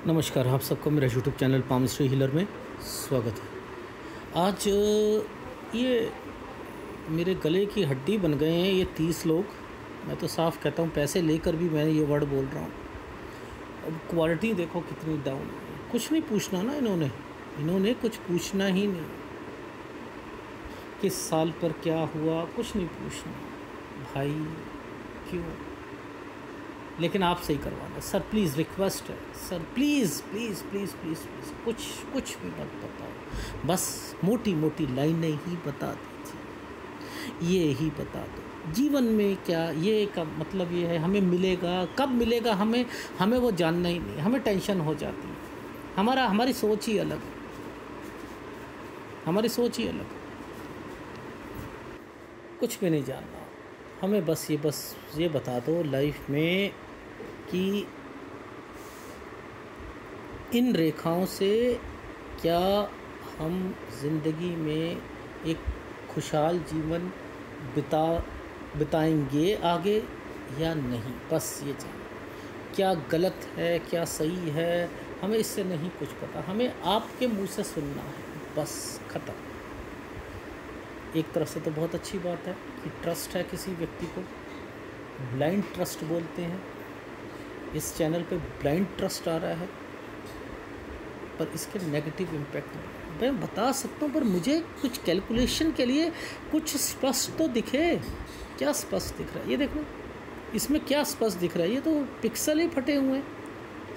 नमस्कार, आप सबको मेरा यूट्यूब चैनल पामस्ट्री हीलर में स्वागत है। आज ये मेरे गले की हड्डी बन गए हैं ये 30 लोग। मैं तो साफ कहता हूँ, पैसे लेकर भी मैं ये वर्ड बोल रहा हूँ। अब क्वालिटी देखो कितनी डाउन है। कुछ नहीं पूछना ना इन्होंने कुछ पूछना ही नहीं। किस साल पर क्या हुआ कुछ नहीं पूछना भाई, क्यों? लेकिन आप सही करवाना सर, प्लीज़ रिक्वेस्ट है sir, please please please please please कुछ भी मत बताओ, बस मोटी मोटी लाइनें ही बता दीजिए, ये ही बता दो जीवन में क्या ये का मतलब ये है। हमें मिलेगा कब मिलेगा, हमें वो जानना ही नहीं। हमें टेंशन हो जाती है। हमारी सोच ही अलग है, हमारी सोच ही अलग है। कुछ भी नहीं जानना हमें, बस ये बता दो लाइफ में कि इन रेखाओं से क्या हम ज़िंदगी में एक खुशहाल जीवन बिताएंगे आगे या नहीं। बस ये जानो क्या गलत है क्या सही है, हमें इससे नहीं कुछ पता। हमें आपके मुंह से सुनना है, बस ख़त्म। एक तरफ से तो बहुत अच्छी बात है कि ट्रस्ट है किसी व्यक्ति को, ब्लाइंड ट्रस्ट बोलते हैं। इस चैनल पे ब्लाइंड ट्रस्ट आ रहा है, पर इसके नेगेटिव इम्पैक्ट मैं बता सकता हूँ, पर मुझे कुछ कैलकुलेशन के लिए कुछ स्पष्ट तो दिखे। क्या स्पष्ट दिख रहा है ये देखो, इसमें क्या स्पष्ट दिख रहा है? ये तो पिक्सल ही फटे हुए हैं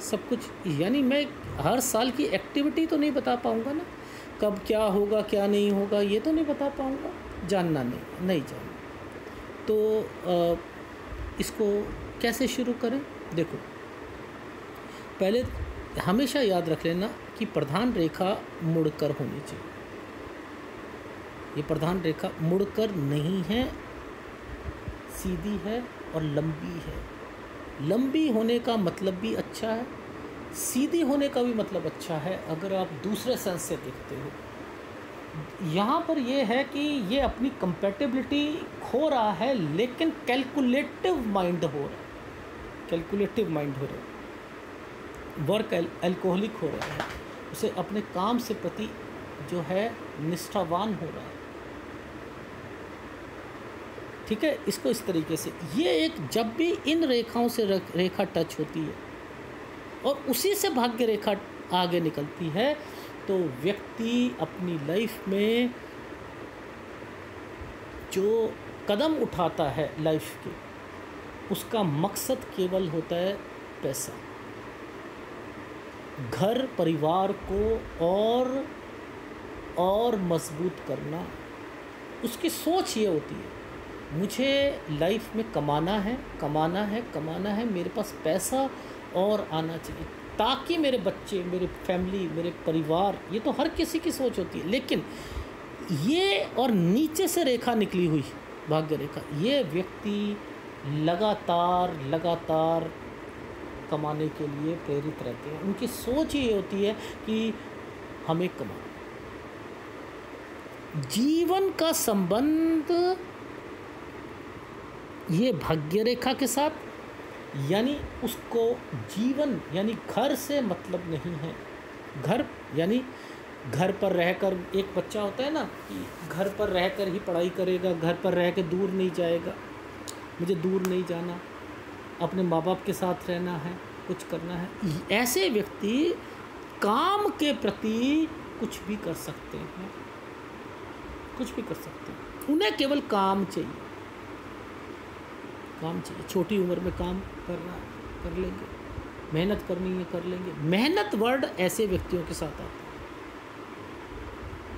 सब कुछ। यानी मैं हर साल की एक्टिविटी तो नहीं बता पाऊँगा ना, कब क्या होगा क्या नहीं होगा ये तो नहीं बता पाऊँगा। जानना नहीं जानना तो इसको कैसे शुरू करें? देखो, पहले हमेशा याद रख लेना कि प्रधान रेखा मुड़कर होनी चाहिए। ये प्रधान रेखा मुड़कर नहीं है, सीधी है और लंबी है। लंबी होने का मतलब भी अच्छा है, सीधी होने का भी मतलब अच्छा है अगर आप दूसरे सेंस से देखते हो। यहाँ पर ये है कि ये अपनी कंपैटिबिलिटी खो रहा है, लेकिन कैलकुलेटिव माइंड हो रहा है, वर्क एल्कोहलिक हो रहा है, उसे अपने काम से प्रति जो है निष्ठावान हो रहा है। ठीक है, इसको इस तरीके से ये एक जब भी इन रेखाओं से रेखा टच होती है और उसी से भाग्य रेखा आगे निकलती है, तो व्यक्ति अपनी लाइफ में जो कदम उठाता है लाइफ के, उसका मकसद केवल होता है पैसा, घर परिवार को और मजबूत करना। उसकी सोच ये होती है मुझे लाइफ में कमाना है, मेरे पास पैसा और आना चाहिए ताकि मेरे बच्चे, मेरे फैमिली, मेरे परिवार, ये तो हर किसी की सोच होती है। लेकिन ये और नीचे से रेखा निकली हुई भाग्य रेखा, ये व्यक्ति लगातार कमाने के लिए प्रेरित रहते हैं। उनकी सोच ये होती है कि हमें कमाना। जीवन का संबंध ये भाग्य रेखा के साथ, यानी उसको जीवन यानी घर से मतलब नहीं है। घर यानी घर पर रहकर, एक बच्चा होता है ना कि घर पर रहकर ही पढ़ाई करेगा, घर पर रह के दूर नहीं जाएगा, मुझे दूर नहीं जाना, अपने माँ बाप के साथ रहना है, कुछ करना है। ऐसे व्यक्ति काम के प्रति कुछ भी कर सकते हैं, उन्हें केवल काम चाहिए। छोटी उम्र में काम करना कर लेंगे, मेहनत करनी है कर लेंगे। मेहनत वर्ड ऐसे व्यक्तियों के साथ आता है,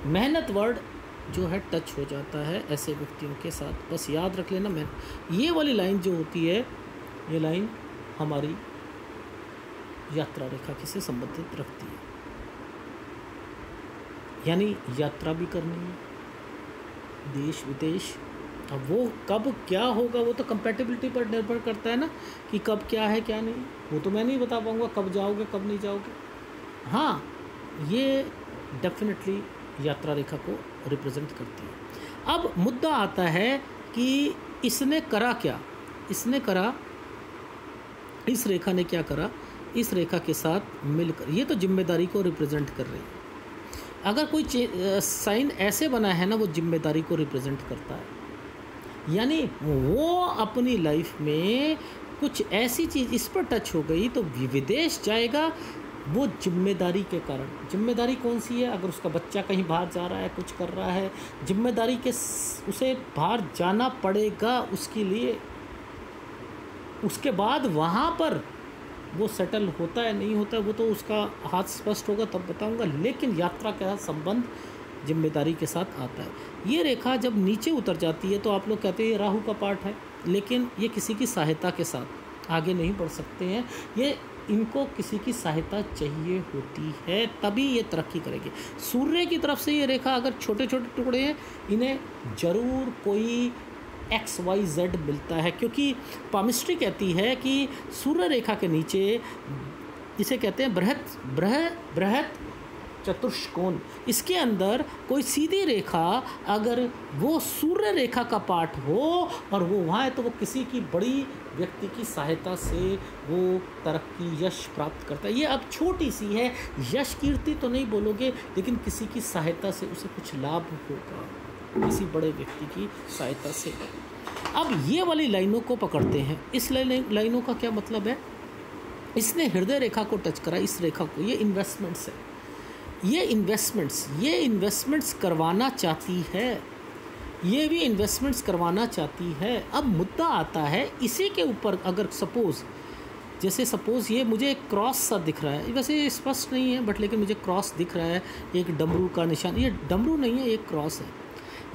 मेहनत वर्ड जो है टच हो जाता है ऐसे व्यक्तियों के साथ। बस याद रख लेना, मैं ये वाली लाइन जो होती है, ये लाइन हमारी यात्रा रेखा से संबंधित रखती है। यानी यात्रा भी करनी है, देश विदेश। अब वो कब क्या होगा वो तो कंपैटिबिलिटी पर निर्भर करता है ना, कि कब क्या है क्या नहीं, वो तो मैं नहीं बता पाऊँगा कब जाओगे कब नहीं जाओगे। हाँ, ये डेफिनेटली यात्रा रेखा को रिप्रेजेंट करती है। अब मुद्दा आता है कि इसने करा क्या, इस रेखा ने क्या करा इस रेखा के साथ मिलकर, ये तो जिम्मेदारी को रिप्रेजेंट कर रही है। अगर कोई साइन ऐसे बना है ना, वो जिम्मेदारी को रिप्रेजेंट करता है, यानी वो अपनी लाइफ में कुछ ऐसी चीज़ इस पर टच हो गई तो विदेश जाएगा, वो जिम्मेदारी के कारण। जिम्मेदारी कौन सी है? अगर उसका बच्चा कहीं बाहर जा रहा है, कुछ कर रहा है, जिम्मेदारी के उसे बाहर जाना पड़ेगा उसके लिए। उसके बाद वहाँ पर वो सेटल होता है नहीं होता है, वो तो उसका हाथ स्पष्ट होगा तब बताऊंगा, लेकिन यात्रा का संबंध जिम्मेदारी के साथ आता है। ये रेखा जब नीचे उतर जाती है तो आप लोग कहते हैं ये राहु का पार्ट है, लेकिन ये किसी की सहायता के साथ आगे नहीं बढ़ सकते हैं। ये इनको किसी की सहायता चाहिए होती है, तभी ये तरक्की करेंगे। सूर्य की तरफ से ये रेखा अगर छोटे छोटे टुकड़े हैं, इन्हें ज़रूर कोई XYZ मिलता है, क्योंकि पामिस्ट्री कहती है कि सूर्य रेखा के नीचे, इसे कहते हैं बृहत चतुष्कोण, इसके अंदर कोई सीधी रेखा अगर वो सूर्य रेखा का पार्ट हो और वो वहाँ है, तो वो किसी की बड़ी व्यक्ति की सहायता से वो तरक्की यश प्राप्त करता है। ये अब छोटी सी है, यश कीर्ति तो नहीं बोलोगे, लेकिन किसी की सहायता से उसे कुछ लाभ होगा, किसी बड़े व्यक्ति की सहायता से। अब ये वाली लाइनों को पकड़ते हैं। इस लाइनों का क्या मतलब है? इसने हृदय रेखा को टच करा, इस रेखा को। ये इन्वेस्टमेंट्स है, ये इन्वेस्टमेंट्स करवाना चाहती है, ये भी इन्वेस्टमेंट्स करवाना चाहती है। अब मुद्दा आता है इसी के ऊपर, अगर सपोज़ ये मुझे एक क्रॉस सा दिख रहा है, वैसे ये स्पष्ट नहीं है बट लेकिन मुझे क्रॉस दिख रहा है, एक डमरू का निशान। ये डमरू नहीं है, एक क्रॉस है।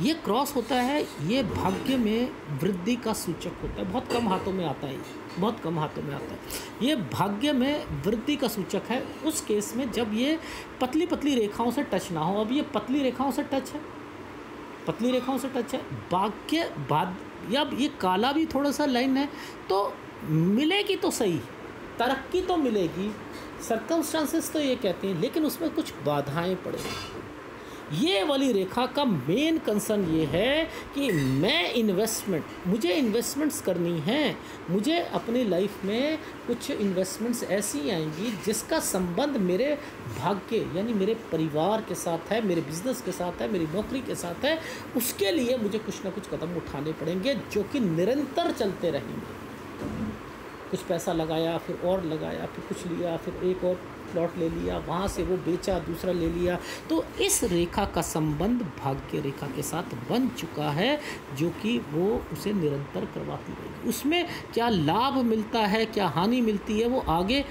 ये क्रॉस होता है, ये भाग्य में वृद्धि का सूचक होता है। बहुत कम हाथों में आता है, बहुत कम हाथों में आता है। ये भाग्य में वृद्धि का सूचक है उस केस में जब ये पतली पतली रेखाओं से टच ना हो। अब ये पतली रेखाओं से टच है, पतली रेखाओं से टच है। भाग्य या ये काला भी थोड़ा सा लाइन है, तो मिलेगी तो सही, तरक्की तो मिलेगी, सर्कमस्टांसेस तो ये कहते हैं, लेकिन उसमें कुछ बाधाएं पड़ेंगी। ये वाली रेखा का मेन कंसर्न ये है कि मुझे इन्वेस्टमेंट्स करनी है, मुझे अपनी लाइफ में कुछ इन्वेस्टमेंट्स ऐसी आएंगी जिसका संबंध मेरे भाग्य यानी मेरे परिवार के साथ है, मेरे बिजनेस के साथ है, मेरी नौकरी के साथ है। उसके लिए मुझे कुछ ना कुछ कदम उठाने पड़ेंगे जो कि निरंतर चलते रहेंगे। कुछ पैसा लगाया, फिर और लगाया, फिर कुछ लिया, फिर एक और प्लॉट ले लिया, वहाँ से वो बेचा, दूसरा ले लिया। तो इस रेखा का संबंध भाग्य रेखा के साथ बन चुका है, जो कि वो उसे निरंतर करवाती रहेगी। उसमें क्या लाभ मिलता है, क्या हानि मिलती है, वो आगे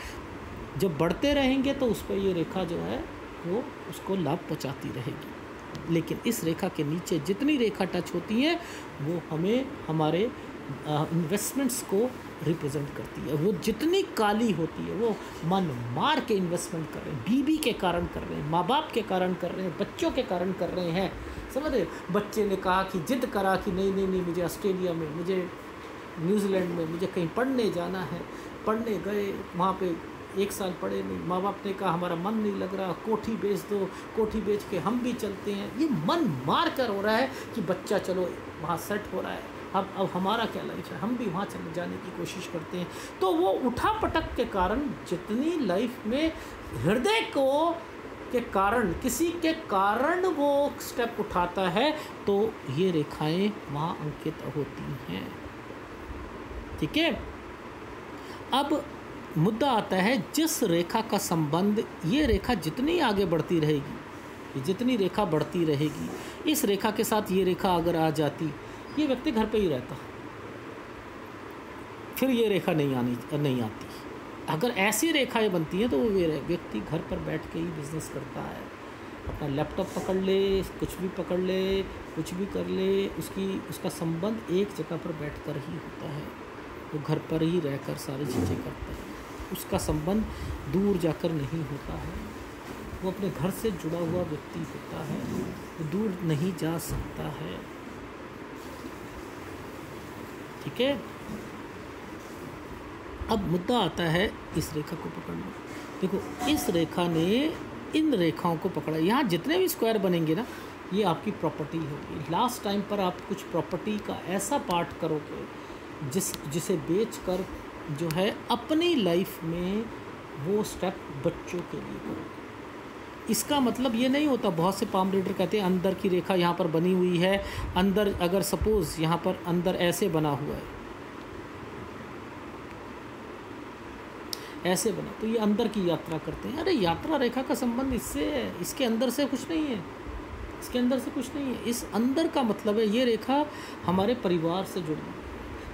जब बढ़ते रहेंगे तो उस पर ये रेखा जो है वो उसको लाभ पहुँचाती रहेगी। लेकिन इस रेखा के नीचे जितनी रेखा टच होती हैं वो हमें हमारे इन्वेस्टमेंट्स को रिप्रेजेंट करती है। वो जितनी काली होती है, वो मन मार के इन्वेस्टमेंट कर रहे हैं, बीवी के कारण कर रहे हैं, माँ बाप के कारण कर रहे हैं, बच्चों के कारण कर रहे हैं। समझ रहे? बच्चे ने कहा कि जिद करा कि नहीं मुझे ऑस्ट्रेलिया में, मुझे न्यूजीलैंड में, मुझे कहीं पढ़ने जाना है। पढ़ने गए, वहाँ पे 1 साल पढ़े नहीं, माँ बाप ने कहा हमारा मन नहीं लग रहा, कोठी बेच दो, कोठी बेच के हम भी चलते हैं। ये मन मार कर हो रहा है कि बच्चा चलो वहाँ सेट हो रहा है, अब हमारा क्या लाइफ है, हम भी वहाँ चले जाने की कोशिश करते हैं। तो वो उठा पटक के कारण जितनी लाइफ में हृदय के कारण, किसी के कारण वो स्टेप उठाता है, तो ये रेखाएं वहाँ अंकित होती हैं। ठीक है। अब मुद्दा आता है जिस रेखा का संबंध, ये रेखा जितनी आगे बढ़ती रहेगी, जितनी रेखा बढ़ती रहेगी, इस रेखा के साथ ये रेखा अगर आ जाती, ये व्यक्ति घर पे ही रहता, फिर ये रेखा नहीं आती। अगर ऐसी रेखाएं बनती हैं तो वो व्यक्ति घर पर बैठ के ही बिजनेस करता है, अपना लैपटॉप पकड़ ले, कुछ भी पकड़ ले, कुछ भी कर ले, उसका संबंध एक जगह पर बैठकर ही होता है। वो घर पर ही रहकर सारी चीज़ें करता है, उसका संबंध दूर जाकर नहीं होता है। वो अपने घर से जुड़ा हुआ व्यक्ति होता है, वो दूर नहीं जा सकता है। ठीक है। अब मुद्दा आता है इस रेखा को पकड़ना। देखो, इस रेखा ने इन रेखाओं को पकड़ा। यहाँ जितने भी स्क्वायर बनेंगे ना, ये आपकी प्रॉपर्टी होगी। लास्ट टाइम पर आप कुछ प्रॉपर्टी का ऐसा पार्ट करोगे जिसे बेचकर जो है अपनी लाइफ में वो स्टेप बच्चों के लिए करोगे। इसका मतलब ये नहीं होता, बहुत से पाम रीडर कहते हैं अंदर की रेखा यहाँ पर बनी हुई है, अंदर अगर सपोज़ यहाँ पर अंदर ऐसे बना हुआ है, ऐसे बना, तो ये अंदर की यात्रा करते हैं। अरे यात्रा रेखा का संबंध इससे है, इसके अंदर से कुछ नहीं है, इसके अंदर से कुछ नहीं है। इस अंदर का मतलब है ये रेखा हमारे परिवार से जुड़ी है,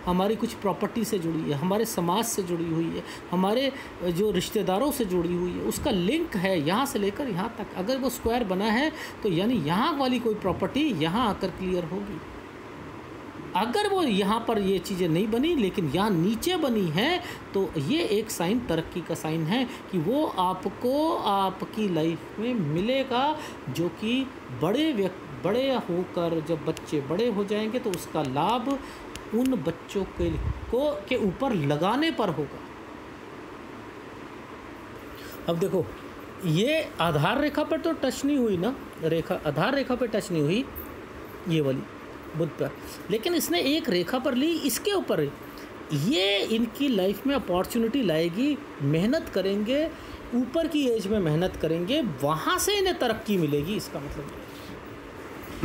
हमारी कुछ प्रॉपर्टी से जुड़ी है, हमारे समाज से जुड़ी हुई है, हमारे जो रिश्तेदारों से जुड़ी हुई है, उसका लिंक है यहाँ से लेकर यहाँ तक। अगर वो स्क्वायर बना है तो यानी यहाँ वाली कोई प्रॉपर्टी यहाँ आकर क्लियर होगी। अगर वो यहाँ पर ये चीज़ें नहीं बनी लेकिन यहाँ नीचे बनी हैं तो ये एक साइन, तरक्की का साइन है कि वो आपको आपकी लाइफ में मिलेगा, जो कि बड़े होकर जब बच्चे बड़े हो जाएंगे तो उसका लाभ उन बच्चों के ऊपर लगाने पर होगा। अब देखो, ये आधार रेखा पर तो टच नहीं हुई ना, रेखा आधार रेखा पर टच नहीं हुई ये वाली बुध पर, लेकिन इसने एक रेखा पर ली, इसके ऊपर ये इनकी लाइफ में अपॉर्चुनिटी लाएगी। मेहनत करेंगे, ऊपर की एज में मेहनत करेंगे, वहाँ से इन्हें तरक्की मिलेगी। इसका मतलब ये।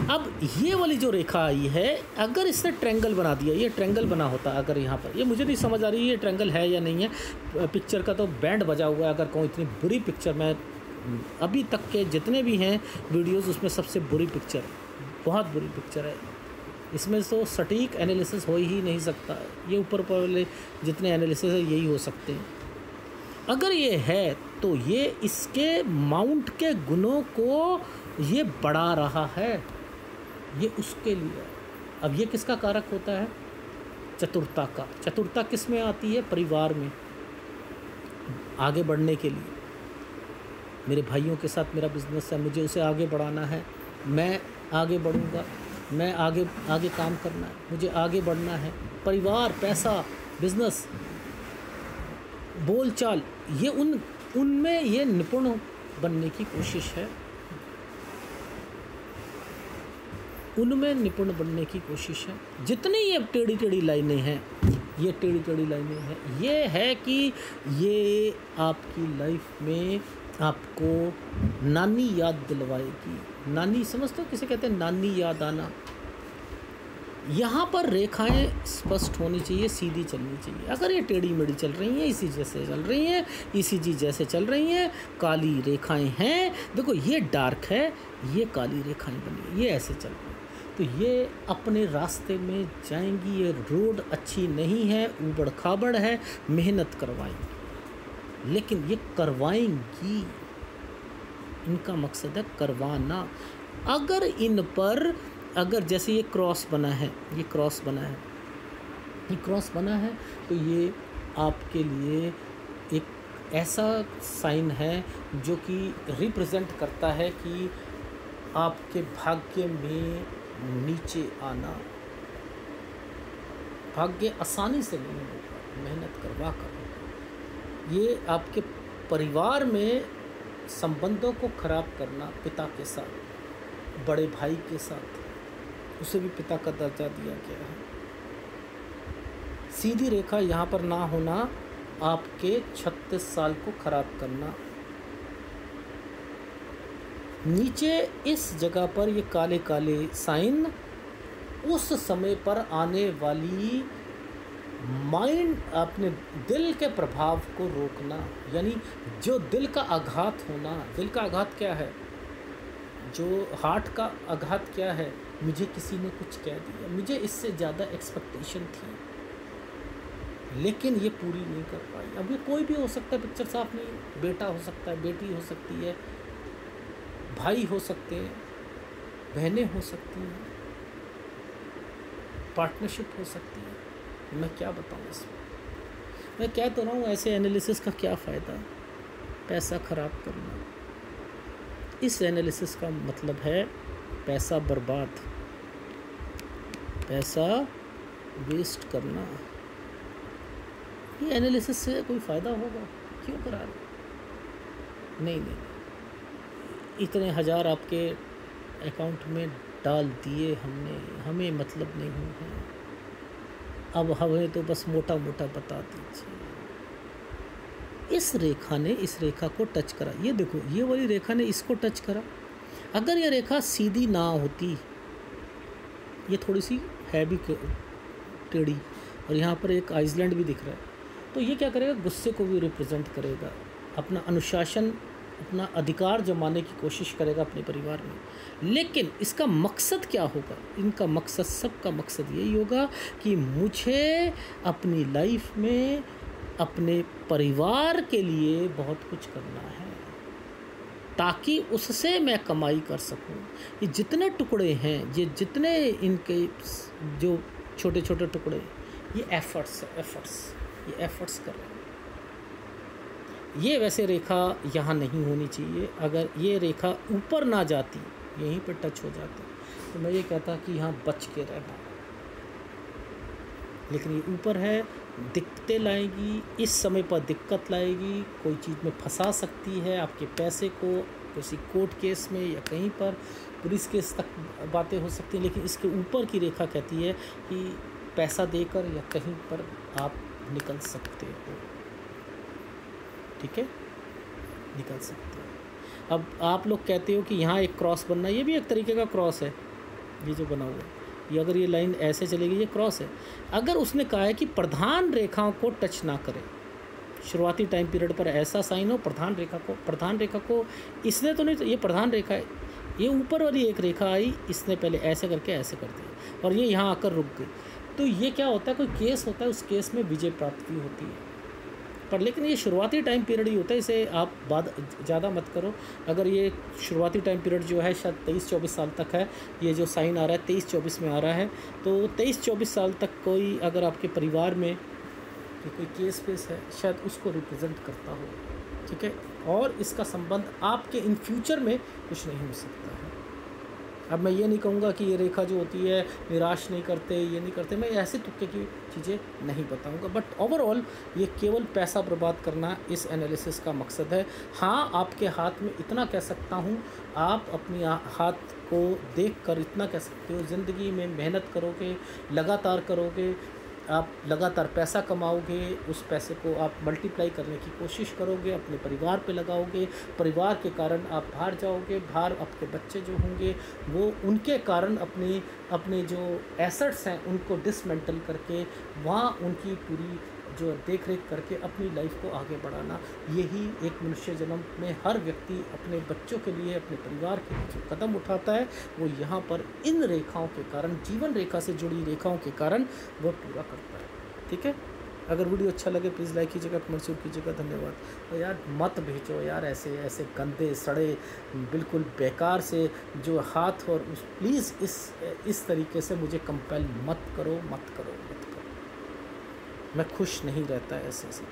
अब ये वाली जो रेखा आई है, अगर इसने ट्रायंगल बना दिया, ये ट्रायंगल बना होता अगर यहाँ पर, ये मुझे नहीं समझ आ रही है ये ट्रायंगल है या नहीं है। पिक्चर का तो बैंड बजा हुआ है। अगर कहूँ इतनी बुरी पिक्चर, मैं अभी तक के जितने भी हैं वीडियोस उसमें सबसे बुरी पिक्चर, बहुत बुरी पिक्चर है। इसमें तो सटीक एनालिसिस हो ही नहीं सकता। ये ऊपर वाले जितने एनालिसिस है यही हो सकते हैं। अगर ये है तो ये इसके माउंट के गुणों को ये बढ़ा रहा है, ये उसके लिए। अब ये किसका कारक होता है? चतुरता का। चतुरता किस में आती है? परिवार में आगे बढ़ने के लिए। मेरे भाइयों के साथ मेरा बिजनेस है, मुझे उसे आगे बढ़ाना है, मैं आगे बढ़ूँगा, मैं आगे काम करना है, मुझे आगे बढ़ना है। परिवार, पैसा, बिजनेस, बोलचाल, ये उनमें ये निपुण बनने की कोशिश है, उनमें निपुण बनने की कोशिश है। जितनी ये टेढ़ी टेढ़ी लाइनें हैं, ये टेढ़ी टेढ़ी लाइनें हैं, ये है कि ये आपकी लाइफ में आपको नानी याद दिलवाएगी। नानी समझते हो किसे कहते हैं? नानी याद आना। यहाँ पर रेखाएं स्पष्ट होनी चाहिए, सीधी चलनी चाहिए। अगर ये टेढ़ी मेढ़ी चल रही हैं, इसी जैसे चल रही हैं, ईसीजी जैसे चल रही हैं, काली रेखाएं हैं, देखो ये डार्क है, ये काली रेखाएं बनी, ये ऐसे चल रही हैं, तो ये अपने रास्ते में जाएंगी। ये रोड अच्छी नहीं है, ऊबड़ खाबड़ है, मेहनत करवाएंगी, लेकिन ये करवाएंगी, इनका मकसद है करवाना। अगर इन पर, अगर जैसे ये क्रॉस बना है, ये क्रॉस बना है, ये क्रॉस बना है, तो ये आपके लिए एक ऐसा साइन है जो कि रिप्रेजेंट करता है कि आपके भाग्य में नीचे आना। भाग्य आसानी से नहीं होगा, मेहनत करवा कर होगा। ये आपके परिवार में संबंधों को खराब करना, पिता के साथ, बड़े भाई के साथ, उसे भी पिता का दर्जा दिया गया है। सीधी रेखा यहाँ पर ना होना, आपके 36 साल को खराब करना। नीचे इस जगह पर ये काले काले साइन उस समय पर आने वाली माइंड, अपने दिल के प्रभाव को रोकना, यानी जो दिल का आघात होना। दिल का आघात क्या है? जो हार्ट का आघात क्या है? मुझे किसी ने कुछ कह दिया, मुझे इससे ज़्यादा एक्सपेक्टेशन थी लेकिन ये पूरी नहीं कर पाई। अब ये कोई भी हो सकता है, पिक्चर साफ नहीं, बेटा हो सकता है, बेटी हो सकती है, भाई हो सकते हैं, बहनें हो सकती हैं, पार्टनरशिप हो सकती है। मैं क्या बताऊँ इसमें? मैं कह तो रहा हूँ, ऐसे एनालिसिस का क्या फ़ायदा? पैसा ख़राब करना। इस एनालिसिस का मतलब है पैसा बर्बाद, पैसा वेस्ट करना। ये एनालिसिस से कोई फ़ायदा होगा? क्यों करा रहे? नहीं, इतने हज़ार आपके अकाउंट में डाल दिए हमने, हमें मतलब नहीं है, अब हमें तो बस मोटा मोटा बता दीजिए। इस रेखा ने इस रेखा को टच करा, ये देखो ये वाली रेखा ने इसको टच करा। अगर ये रेखा सीधी ना होती, ये थोड़ी सी है भी टेढ़ी, और यहाँ पर एक आइसलैंड भी दिख रहा है, तो ये क्या करेगा, गुस्से को भी रिप्रेजेंट करेगा, अपना अनुशासन, अपना अधिकार जमाने की कोशिश करेगा अपने परिवार में। लेकिन इसका मकसद क्या होगा, इनका मकसद, सबका मकसद यही होगा कि मुझे अपनी लाइफ में अपने परिवार के लिए बहुत कुछ करना है, ताकि उससे मैं कमाई कर सकूं। ये जितने टुकड़े हैं, ये जितने इनके जो छोटे छोटे टुकड़े, ये एफर्ट्स ये एफर्ट्स कर रहे हैं। ये वैसे रेखा यहाँ नहीं होनी चाहिए। अगर ये रेखा ऊपर ना जाती, यहीं पर टच हो जाती, तो मैं ये कहता कि यहाँ बच के रहना। लेकिन ये ऊपर है, दिक्कतें लाएगी, इस समय पर दिक्कत लाएगी, कोई चीज़ में फंसा सकती है आपके पैसे को, किसी कोर्ट केस में या कहीं पर पुलिस केस तक बातें हो सकती हैं। लेकिन इसके ऊपर की रेखा कहती है कि पैसा देकर या कहीं पर आप निकल सकते हो, ठीक है, निकल सकते हो। अब आप लोग कहते हो कि यहाँ एक क्रॉस बनना, ये भी एक तरीके का क्रॉस है, ये जो बना हुआ है, ये अगर ये लाइन ऐसे चलेगी, ये क्रॉस है। अगर उसने कहा है कि प्रधान रेखाओं को टच ना करें, शुरुआती टाइम पीरियड पर ऐसा साइन हो, प्रधान रेखा को इसने तो नहीं, ये प्रधान रेखा है, ये ऊपर वाली एक रेखा आई, इसने पहले ऐसे करके ऐसे कर दिया और ये यहाँ आकर रुक गई, तो ये क्या होता है, कोई केस होता है, उस केस में विजय प्राप्ति होती है। पर लेकिन ये शुरुआती टाइम पीरियड ही होता है, इसे आप बाद ज़्यादा मत करो। अगर ये शुरुआती टाइम पीरियड जो है शायद 23-24 साल तक है, ये जो साइन आ रहा है 23-24 में आ रहा है, तो 23-24 साल तक कोई अगर आपके परिवार में कोई केस पेस है, शायद उसको रिप्रेजेंट करता हो, ठीक है। और इसका संबंध आपके इन फ्यूचर में कुछ नहीं हो सकता है। अब मैं ये नहीं कहूँगा कि ये रेखा जो होती है निराश नहीं करते, ये नहीं करते, मैं ऐसे तुक्के की चीज़ें नहीं बताऊँगा, बट ओवरऑल ये केवल पैसा बर्बाद करना इस एनालिसिस का मकसद है। हाँ, आपके हाथ में इतना कह सकता हूँ, आप अपनी हाथ को देखकर इतना कह सकते हो, ज़िंदगी में मेहनत करोगे, लगातार करोगे, आप लगातार पैसा कमाओगे, उस पैसे को आप मल्टीप्लाई करने की कोशिश करोगे, अपने परिवार पे लगाओगे, परिवार के कारण आप बाहर जाओगे, बाहर आपके बच्चे जो होंगे वो उनके कारण अपने जो एसेट्स हैं उनको डिसमेंटल करके वहाँ उनकी पूरी जो देख रेख करके अपनी लाइफ को आगे बढ़ाना, यही एक मनुष्य जन्म में हर व्यक्ति अपने बच्चों के लिए, अपने परिवार के लिए जो कदम उठाता है वो यहाँ पर इन रेखाओं के कारण, जीवन रेखा से जुड़ी रेखाओं के कारण वो पूरा करता है, ठीक है। अगर वीडियो अच्छा लगे प्लीज़ लाइक कीजिएगा, कमेंट जरूर कीजिएगा, धन्यवाद। तो यार मत भेजो यार ऐसे गंदे सड़े बिल्कुल बेकार से जो हाथ, और प्लीज़ इस तरीके से मुझे कंपेल मत करो। मैं खुश नहीं रहता ऐसे से।